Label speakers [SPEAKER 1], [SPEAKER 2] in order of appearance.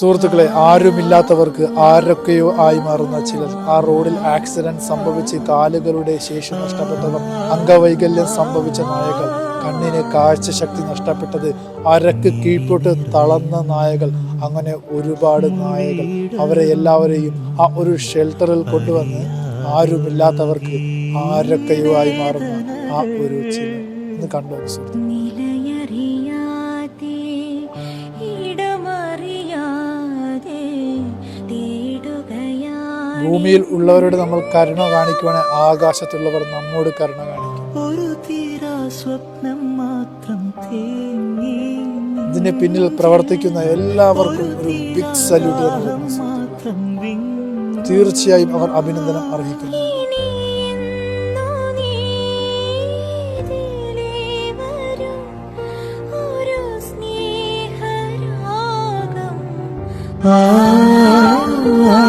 [SPEAKER 1] സുഹൃത്തുക്കളെ, ആരുമില്ലാത്തവർക്ക് ആരൊക്കെയോ ആയി മാറുന്ന ചിലർ, ആ റോഡിൽ ആക്സിഡന്റ് സംഭവിച്ച് കാലുകളുടെ ശേഷി നഷ്ടപ്പെട്ടവർ, അംഗവൈകല്യം സംഭവിച്ച നായകൾ, കണ്ണിന് കാഴ്ചശക്തി നഷ്ടപ്പെട്ടത്, അരക്ക് കീഴ്പോട്ട് തളർന്ന നായകൾ, അങ്ങനെ ഒരുപാട് നായകൾ. അവരെ എല്ലാവരെയും ആ ഒരു ഷെൽട്ടറിൽ കൊണ്ടുവന്ന് ആരുമില്ലാത്തവർക്ക് ആരൊക്കെയോ ആയി മാറുന്ന ആ ഒരു ചിലർ ഒന്ന് കണ്ടു സുഹൃത്തുക്കളെ. ഭൂമിയിൽ ഉള്ളവരോട് നമ്മൾ കരുണ കാണിക്കുവാണെങ്കിൽ ആകാശത്തുള്ളവർ നമ്മോട് കരുണ കാണിക്കും. ഇതിന് പിന്നിൽ പ്രവർത്തിക്കുന്ന എല്ലാവർക്കും ഒരു ബിഗ് സല്യൂട്ട്. തീർച്ചയായും അവർ അഭിനന്ദനം അർഹിക്കുന്നു.
[SPEAKER 2] ആ